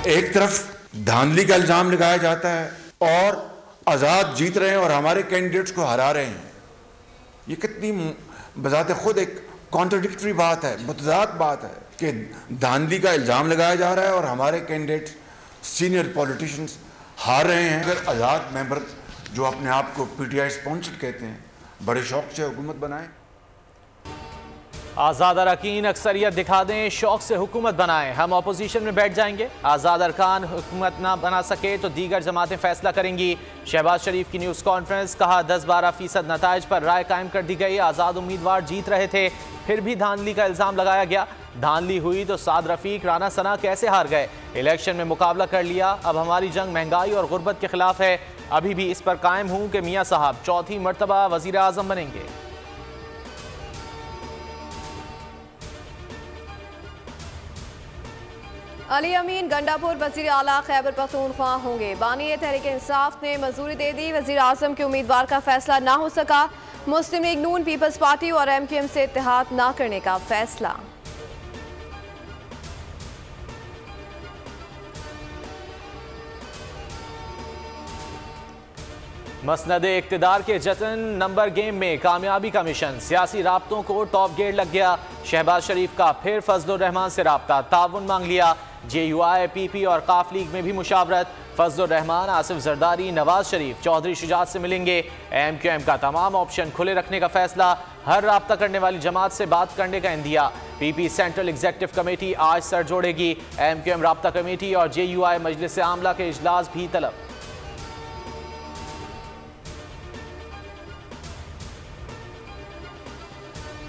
एक तरफ धांधली का इल्जाम लगाया जाता है और आज़ाद जीत रहे हैं और हमारे कैंडिडेट्स को हरा रहे हैं। ये कितनी बजाते खुद एक कॉन्ट्रडिक्टरी बात है, मुतज़ाद बात है कि धांधली का इल्ज़ाम लगाया जा रहा है और हमारे कैंडिडेट सीनियर पॉलिटिशियंस हार रहे हैं। अगर आज़ाद मेंबर जो अपने आप को PTI स्पॉन्सर्ड कहते हैं, बड़े शौक से हुकूमत बनाएं। आज़ाद अरकान अक्सरियत दिखा दें, शौक से हुकूमत बनाएं, हम अपोजिशन में बैठ जाएंगे। आज़ाद अरकान हुकूमत ना बना सके तो दीगर जमातें फैसला करेंगी। शहबाज शरीफ की न्यूज़ कॉन्फ्रेंस, कहा 10-12% नताइज पर राय कायम कर दी गई। आज़ाद उम्मीदवार जीत रहे थे, फिर भी धांधली का इल्ज़ाम लगाया गया। धांधली हुई तो साद रफ़ीक, राना सना कैसे हार गए? इलेक्शन में मुकाबला कर लिया, अब हमारी जंग महंगाई और गुर्बत के खिलाफ है। अभी भी इस पर कायम हूँ कि मियाँ साहब चौथी मरतबा वज़ीर आज़म बनेंगे। अली अमीन गंडापुर वज़ीर आला खैबर पख्तूनख्वा होंगे। बानी तहरीक इंसाफ ने मंजूरी दे दी। वज़ीर आज़म के उम्मीदवार का फैसला ना हो सका। मुस्लिम लीग नून, पीपल्स पार्टी और MQM से इत्तेहाद ना करने का फैसला। मसनदे इक़्तिदार के जतन नंबर गेम में कामयाबी का मिशन, सियासी राब्तों को टॉप गेयर लग गया। शहबाज शरीफ का फिर फजलुर रहमान से राब्ता, ताउन मांग लिया। JUI, PP और काफ लीग में भी मुशावरत। फजलुर रहमान, आसिफ जरदारी, नवाज शरीफ, चौधरी शुजात से मिलेंगे। MQM का तमाम ऑप्शन खुले रखने का फैसला, हर राब्ता करने वाली जमात से बात करने का India. PP central executive committee आज सर जोड़ेगी। MQM राब्ता कमेटी और JUI मजलिस आमला के इजलास भी तलब।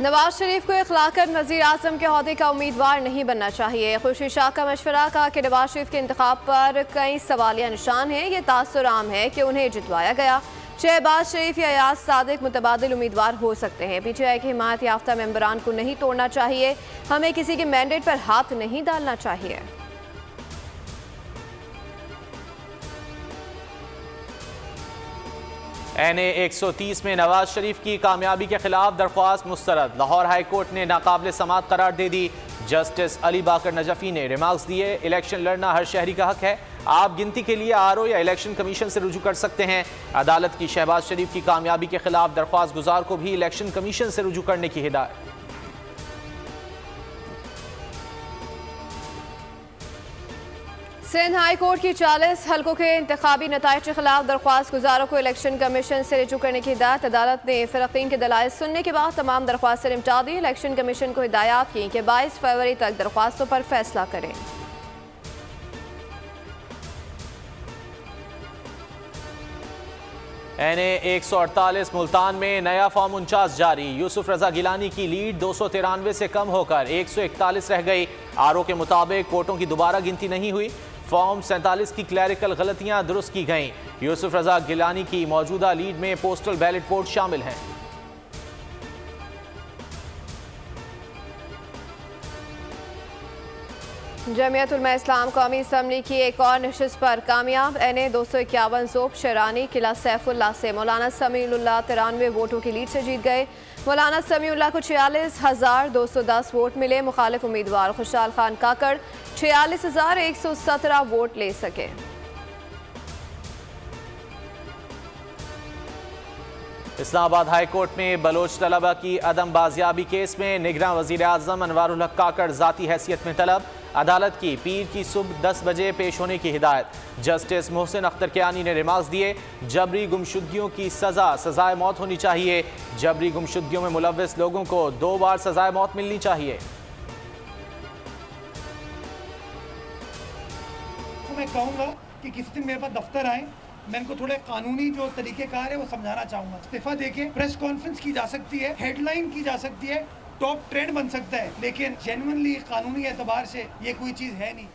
नवाज शरीफ को इखलाकन वज़ीर आज़म के ओहदे का उम्मीदवार नहीं बनना चाहिए। खुर्शीद शाह का मशवरा, कहा कि नवाज शरीफ के इंतखाब पर कई सवालिया निशान हैं। ये तासुर आम है कि उन्हें जितवाया गया। शहबाज शरीफ या अयाज सादिक मुतबादिल उम्मीदवार हो सकते हैं। PTI के हिमायत याफ्ता मेंबरान को नहीं तोड़ना चाहिए। हमें किसी के मैंडेट पर हाथ नहीं डालना चाहिए। NA 130 में नवाज शरीफ की कामयाबी के खिलाफ दरख्वास्त मुस्तरद। लाहौर हाई कोर्ट ने नाकाबिल समात करार दे दी। जस्टिस अली बाकर नजफी ने रिमार्क्स दिए, इलेक्शन लड़ना हर शहरी का हक है। आप गिनती के लिए RO या इलेक्शन कमीशन से रुजू कर सकते हैं। अदालत की शहबाज शरीफ की कामयाबी के खिलाफ दरख्वास्त गुजार को भी इलेक्शन कमीशन से रुजू करने की हिदायत। सिंध हाई कोर्ट की 40 हल्कों के इंतखाबी नताइज के खिलाफ दरख्वास्त गुजारों को इलेक्शन कमीशन से रुजू करने की हिदायत। अदालत ने फ़रक़ीन के दलाइल सुनने के बाद तमाम दरख्वास्तें निपटा दी। इलेक्शन कमीशन को हिदायत की कि 22 फरवरी तक दरख्वास्तों पर फैसला करें। NA 148 मुल्तान में नया फॉर्म 49 जारी। यूसुफ रजा गिलानी की लीड 293 से कम होकर 141 रह गई। RO के मुताबिक वोटों की दोबारा गिनती नहीं हुई। फॉर्म 47 की क्लैरिकल गलतियां दुरुस्त की गईं। यूसुफ रजा गिलानी की मौजूदा लीड में पोस्टल बैलेट वोट शामिल हैं। जमीयत उलमा इस्लाम कौमी असम्बली की एक और नशिस्त पर कामयाब। NA 251 ज़ोब शरानी किला सैफुल्लाह से मौलाना समीउल्लाह 93 वोटों की लीड से जीत गए। मौलाना समीउल्लाह को 46,210 वोट मिले। मुखालिफ उम्मीदवार खुशहाल खान काकड़ 46,117 वोट ले सके। इस्लामाबाद हाई कोर्ट में बलोच तलबा की अदम बाजियाबी केस में निगरान वज़ीर आज़म अनवारुल हक काकड़ ज़ाती हैसियत में तलब। अदालत की पीर की सुबह 10 बजे पेश होने की हिदायत। जस्टिस मोहसिन अख्तर कियानी ने रिमार्क्स दिए, जबरी गुमशुदगियों की सजाए मौत होनी चाहिए। जबरी गुमशुदगियों में मुलव्वस लोगों को 2 बार सजाए मौत मिलनी चाहिए। तो मैं कहूँगा कि किसी दिन मेरे पास दफ्तर आए, मैं इनको थोड़े कानूनी जो तरीक़ेकार है वो समझाना चाहूँगा। इस्तीफा देके प्रेस कॉन्फ्रेंस की जा सकती है, हेडलाइन की जा सकती है, टॉप ट्रेंड बन सकता है, लेकिन जेन्युइनली कानूनी एतबार से ये कोई चीज़ है नहीं।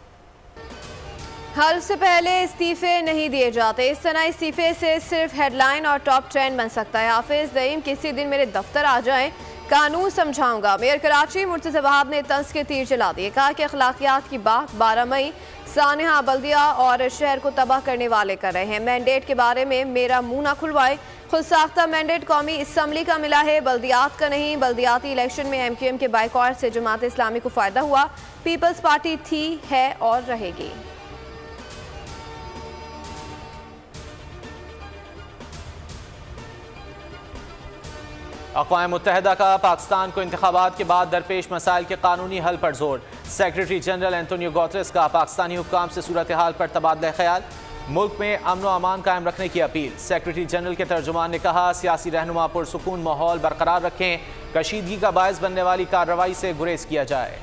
हल से पहले इस्तीफे नहीं दिए जाते। इस तरह इस्तीफे से सिर्फ हेडलाइन और टॉप ट्रेंड बन सकता है। हाफिज नईम किसी दिन मेरे दफ्तर आ जाएं, कानून समझाऊंगा। मेयर कराची मुर्तज़ा वहाब ने तंज के तीर चला दिए। कहा कि अखलाकियात की बात 12 मई सानिहा बल्दिया और शहर को तबाह करने वाले कर रहे हैं। मैंडेट के बारे में मेरा मुंह ना खुलवाए। खुद साख्ता मैंडेट कौमी असम्बली का मिला है, बल्दियात का नहीं। बल्दियाती इलेक्शन में MQM के बाइकआउट से जमात इस्लामी को फ़ायदा हुआ। पीपल्स पार्टी थी, है और रहेगी। अक़वाम मुत्तहिदा का पाकिस्तान को इंतखाबात के बाद दरपेश मसाइल के कानूनी हल पर जोर। सेक्रेटरी जनरल एंटोनियो गुतेरेस का पाकिस्तानी हुक्काम से सूरत हाल पर तबादला ख्याल। मुल्क में अमन व अमान कायम रखने की अपील। सेक्रेटरी जनरल के तर्जुमान ने कहा, सियासी रहनुमा पुरसुकून माहौल बरकरार रखें, कशीदगी का बायस बनने वाली कार्रवाई से गुरेज किया जाए।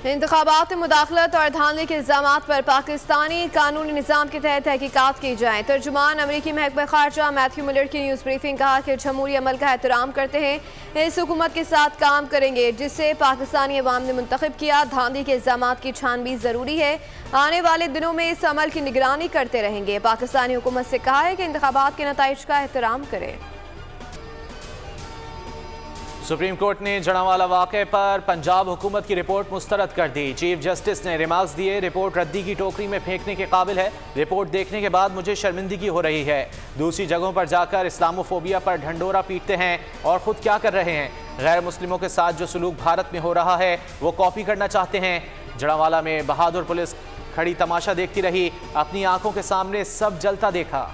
इंतखाबात में मुदाखलत और धांधली के इल्जामात पर पाकिस्तानी कानूनी निज़ाम के तहत तहकीकात की जाए। तर्जुमान अमरीकी महकमा खारजा मैथ्यू मिलर की न्यूज़ ब्रीफिंग कहा कि जमहूरी अमल का एहतराम करते हैं, इस हुकूमत के साथ काम करेंगे जिसे पाकिस्तानी अवाम ने मुंतखब किया। धांधली के इल्जामात की छानबीन ज़रूरी है, आने वाले दिनों में इस अमल की निगरानी करते रहेंगे। पाकिस्तानी हुकूमत से कहा है कि इंतखाबात के नताइज का एहतराम करे। सुप्रीम कोर्ट ने जड़ावाला वाक़े पर पंजाब हुकूमत की रिपोर्ट मुस्तरद कर दी। चीफ जस्टिस ने रिमार्क्स दिए, रिपोर्ट रद्दी की टोकरी में फेंकने के काबिल है। रिपोर्ट देखने के बाद मुझे शर्मिंदगी हो रही है। दूसरी जगहों पर जाकर इस्लामोफोबिया पर ढंडोरा पीटते हैं और ख़ुद क्या कर रहे हैं। गैर मुस्लिमों के साथ जो सलूक भारत में हो रहा है वो कॉपी करना चाहते हैं। जड़ावाला में बहादुर पुलिस खड़ी तमाशा देखती रही, अपनी आंखों के सामने सब जलता देखा।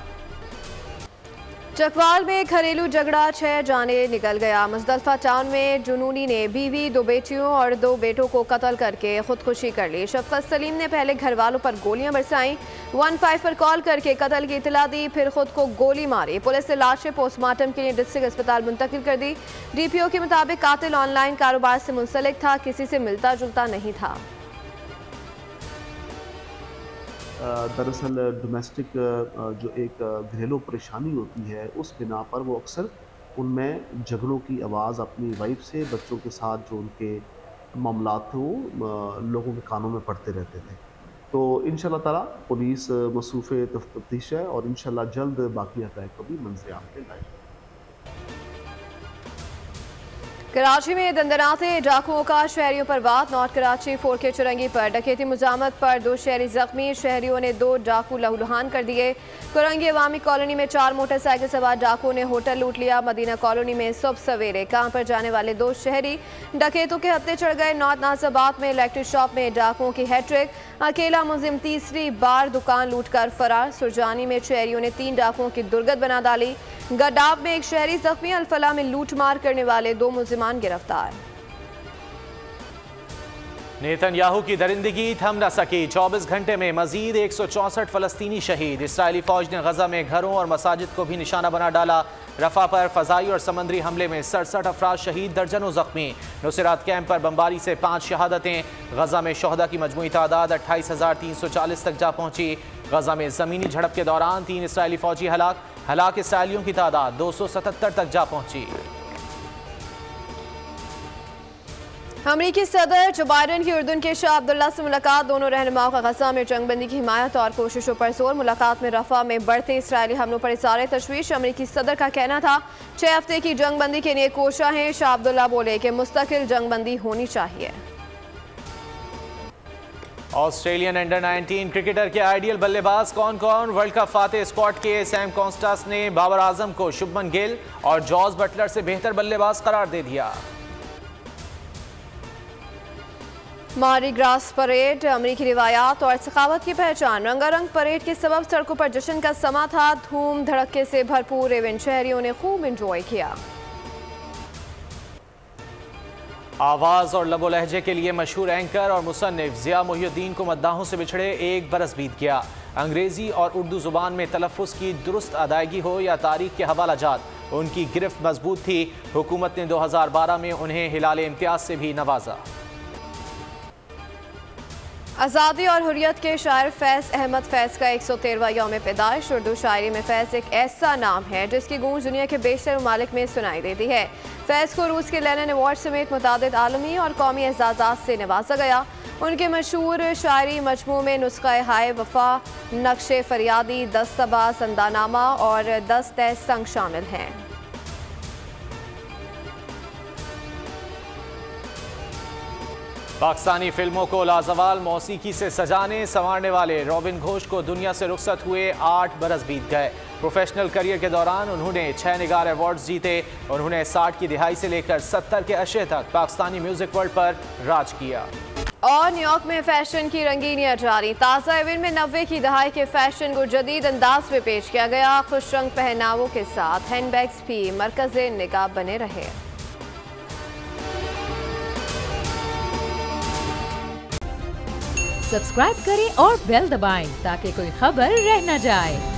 चकवाल में घरेलू झगड़ा 6 जाने निकल गया। मुजदलफा टाउन में जुनूनी ने बीवी, 2 बेटियों और 2 बेटों को कत्ल करके खुदकुशी कर ली। शफकत सलीम ने पहले घर वालों पर गोलियां बरसाईं, 15 पर कॉल करके कत्ल की इतला दी, फिर खुद को गोली मारी। पुलिस ने लाशें पोस्टमार्टम के लिए डिस्ट्रिक्ट अस्पताल मुंतकिल कर दी। DPO के मुताबिक कातिल ऑनलाइन कारोबार से मुंसलिक था, किसी से मिलता जुलता नहीं था। दरअसल डोमेस्टिक जो एक घरेलू परेशानी होती है उस बिना पर वो अक्सर उनमें झगड़ों की आवाज़ अपनी वाइफ से, बच्चों के साथ जो उनके मामलात थे वो लोगों के कानों में पड़ते रहते थे। तो इंशाल्लाह ताला पुलिस मसरूफ़ तफ्तीश है और इंशाल्लाह जल्द बाकी हक़ाइक़ को भी मंज़र-ए-आम पे लाएगी। कराची में दंदनाते डाकुओं का शहरियों पर वार। नॉर्थ कराची 4K चुरंगी पर डकैती मुजामत पर 2 शहरी जख्मी। शहरियों ने 2 डाकू लहूलुहान कर दिए। कुरंगी अवामी कॉलोनी में 4 मोटरसाइकिल सवार डाकुओं ने होटल लूट लिया। मदीना कॉलोनी में सुबह सवेरे काम पर जाने वाले 2 शहरी डकैतों के हत्थे चढ़ गए। नॉर्थ नाज़िबाद में इलेक्ट्रिक शॉप में डाकुओं की हैट्रिक। अकेला मुलजिम तीसरी बार दुकान लूट कर फरार। सुरजानी में शहरियों ने 3 डाकुओं की दुर्गत बना डाली। गडाब में 1 शहरी जख्मी। अल-फलाह में लूट मार करने वाले 2 मुलजिमान गिरफ्तार। नेतन्याहू की दरिंदगी थम न सकी। 24 घंटे में मजीद 164 फलस्तीनी शहीद। इसराइली फौज ने गजा में घरों और मसाजिद को भी निशाना बना डाला। रफा पर फजाई और समंदरी हमले में 67 अफराद शहीद, दर्जनों जख्मी। नुसरात कैंप पर बमबारी से 5 शहादतें। गजा में शोहदा की मजमूई तादाद 28,340 तक जा पहुंची। गजा में जमीनी झड़प के दौरान 3 इसराइली फौजी हलाक इसराइलियों की तादाद 277 तक जा पहुंची। अमरीकी सदर जो बाइडन की उर्दून के शाह अब्दुल्ला से मुलाकात। दोनों रहनुमाओं का गजा में जंगबंदी की हिमायत और कोशिशों पर जोर। मुलाकात में रफा में बढ़ते इसराइली हमलों पर इज़हार तशवीश। अमरीकी सदर का कहना था 6 हफ्ते की जंगबंदी के लिए कोशा है। शाह अब्दुल्ला बोले कि मुस्तकिल जंगबंदी होनी चाहिए। ऑस्ट्रेलियन अंडर 19 क्रिकेटर के आइडियल बल्लेबाज कौन कौन? वर्ल्ड कप फातेह स्क्वाड के सैम कॉन्स्टास ने बाबर आजम को शुभमन गिल और जॉर्ज बटलर से बेहतर बल्लेबाज करार दे दिया। मारी ग्रास परेड अमरीकी रिवायात और सखावत की पहचान। रंगारंग परेड के सबब सड़कों पर जश्न का समा था। धूम धड़के से भरपूर इवेंट शहरियों ने खूब एंजॉय किया। आवाज़ और लबो लहजे के लिए मशहूर एंकर और मुसन्निफ ज़िया मुहिउद्दीन को मद्दाहों से बिछड़े 1 बरस बीत गया। अंग्रेज़ी और उर्दू ज़ुबान में तलफ़्फ़ुज़ की दुरुस्त अदायगी हो या तारीख के हवालाजात, उनकी गिरफ्त मजबूत थी। हुकूमत ने 2012 में उन्हें हिलाल इम्तियाज़ से भी नवाजा। आज़ादी और हुर्रियत के शायर फैज़ अहमद फैज़ का 113वां यौम पैदाइश। उर्दू शायरी में फैज़ एक ऐसा नाम है जिसकी गूंज दुनिया के बेशतर ममालिक में सुनाई देती है। फैज़ को रूस के लेनिन अवार्ड समेत मुतादिद आलमी और कौमी एजाज़ात से नवाजा गया। उनके मशहूर शायरी मजमू में नुस्ख़ा हाय वफ़ा, नक्शे फरियादी, 10 सबा, संदानामा और 10 तय संग शामिल हैं। पाकिस्तानी फिल्मों को लाजवाल मौसीकी से सजाने संवारने वाले रॉबिन घोष को दुनिया से रुखसत हुए 8 बरस बीत गए। प्रोफेशनल करियर के दौरान उन्होंने 6 निगार अवार्ड्स जीते। उन्होंने 60 की दिहाई से लेकर 70 के अशरे तक पाकिस्तानी म्यूजिक वर्ल्ड पर राज किया। और न्यूयॉर्क में फैशन की रंगीनियां जारी। ताज़ा इवेंट में 90 की दहाई के फैशन को जदीद अंदाज में पेश किया गया। खुश रंग पहनावों के साथ हैंडबैग्स भी मरकज़े निगाह बने रहे। सब्सक्राइब करें और बेल दबाएं ताकि कोई खबर रह न जाए।